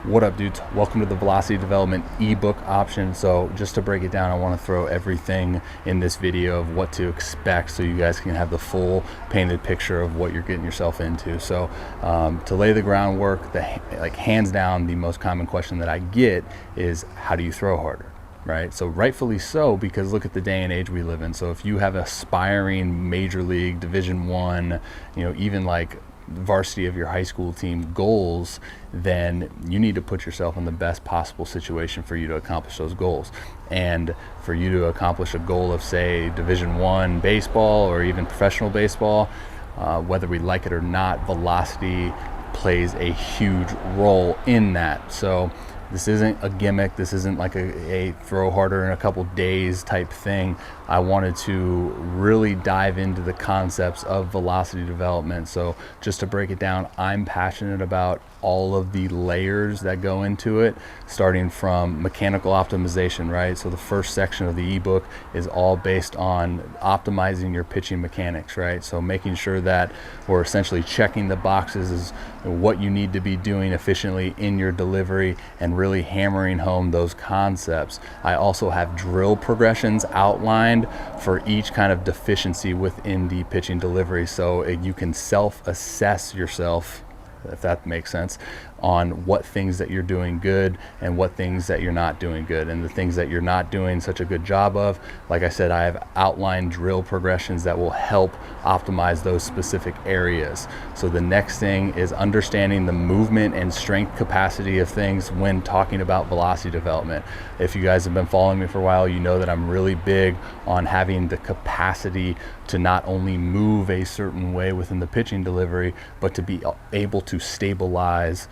What up, dudes? Welcome to the Velocity Development ebook option. So just to break it down, I want to throw everything in this video of what to expect so you guys can have the full painted picture of what you're getting yourself into. So to lay the groundwork, hands down, the most common question that I get is, how do you throw harder? Right? So rightfully so, because look at the day and age we live in. So if you have aspiring major league, Division I, even like varsity of your high school team goals, then you need to put yourself in the best possible situation for you to accomplish those goals. And for you to accomplish a goal of, say, Division I baseball or even professional baseball, whether we like it or not, velocity plays a huge role in that. So this isn't a gimmick. This isn't like a throw harder in a couple days type thing. I wanted to really dive into the concepts of velocity development. So just to break it down, I'm passionate about all of the layers that go into it, starting from mechanical optimization, right? So the first section of the ebook is all based on optimizing your pitching mechanics, right? So making sure that we're essentially checking the boxes is what you need to be doing efficiently in your delivery and really hammering home those concepts. I also have drill progressions outlined for each kind of deficiency within the pitching delivery, so you can self-assess yourself, if that makes sense, on what things that you're doing good and what things that you're not doing good. And the things that you're not doing such a good job of, like I said, I have outlined drill progressions that will help optimize those specific areas. So the next thing is understanding the movement and strength capacity of things when talking about velocity development. If you guys have been following me for a while, you know that I'm really big on having the capacity to not only move a certain way within the pitching delivery, but to be able to stabilize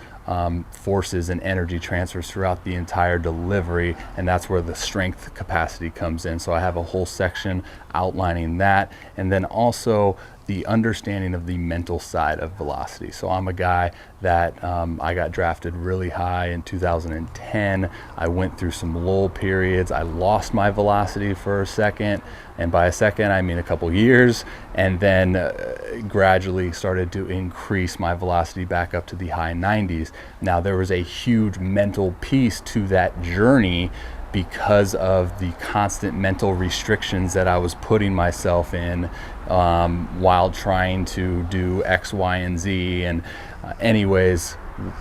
forces and energy transfers throughout the entire delivery, and that's where the strength capacity comes in. So I have a whole section outlining that, and then also the understanding of the mental side of velocity. So I'm a guy that I got drafted really high in 2010. I went through some lull periods. I lost my velocity for a second, and by a second I mean a couple years, and then gradually started to increase my velocity back up to the high 90s. Now there was a huge mental piece to that journey because of the constant mental restrictions that I was putting myself in while trying to do X, Y, and Z. And anyways,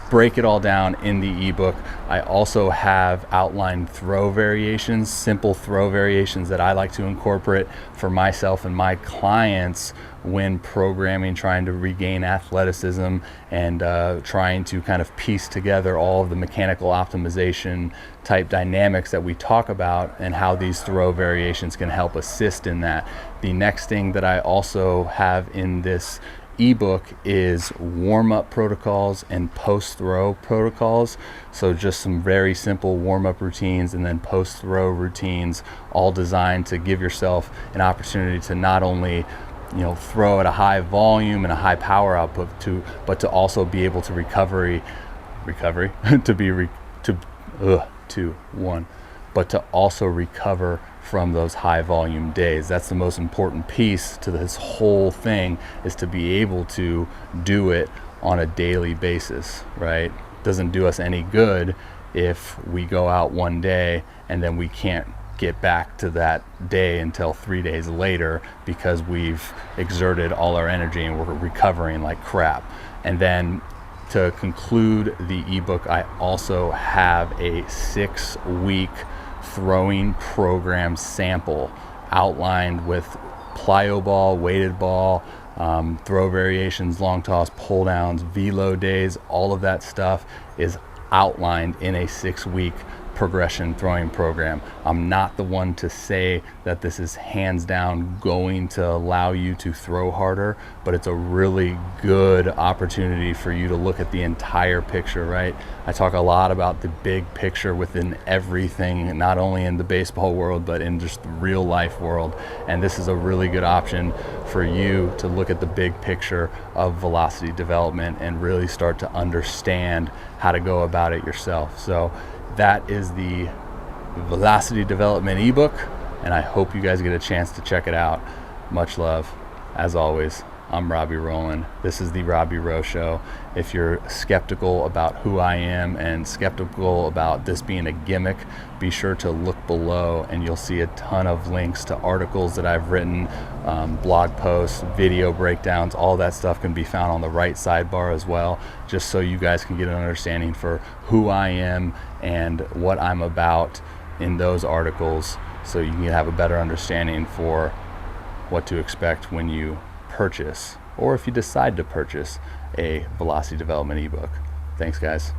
break it all down in the ebook. I also have outlined throw variations, simple throw variations that I like to incorporate for myself and my clients when programming, trying to regain athleticism and trying to kind of piece together all of the mechanical optimization type dynamics that we talk about and how these throw variations can help assist in that. The next thing that I also have in this ebook is warm-up protocols and post-throw protocols. So just some very simple warm-up routines and then post-throw routines, all designed to give yourself an opportunity to not only throw at a high volume and a high power output but to also be able to but to also recover from those high volume days. That's the most important piece to this whole thing, is to be able to do it on a daily basis, right? Doesn't do us any good if we go out one day and then we can't get back to that day until 3 days later because we've exerted all our energy and we're recovering like crap. And then to conclude the ebook, I also have a 6-week throwing program sample outlined with plyo ball, weighted ball, throw variations, long toss, pull downs, velo days. All of that stuff is outlined in a 6-week progression throwing program. I'm not the one to say that this is hands down going to allow you to throw harder, but it's a really good opportunity for you to look at the entire picture, right? I talk a lot about the big picture within everything, not only in the baseball world, but in just the real life world. And this is a really good option for you to look at the big picture of velocity development and really start to understand how to go about it yourself. So that is the Velocity Development ebook, and I hope you guys get a chance to check it out. Much love. As always, I'm Robby Rowland. This is the Robby Row Show. If you're skeptical about who I am and skeptical about this being a gimmick, be sure to look below and you'll see a ton of links to articles that I've written, blog posts, video breakdowns. All that stuff can be found on the right sidebar as well, just so you guys can get an understanding for who I am and what I'm about in those articles, so you can have a better understanding for what to expect when you purchase, or if you decide to purchase, a velocity development ebook. Thanks, guys.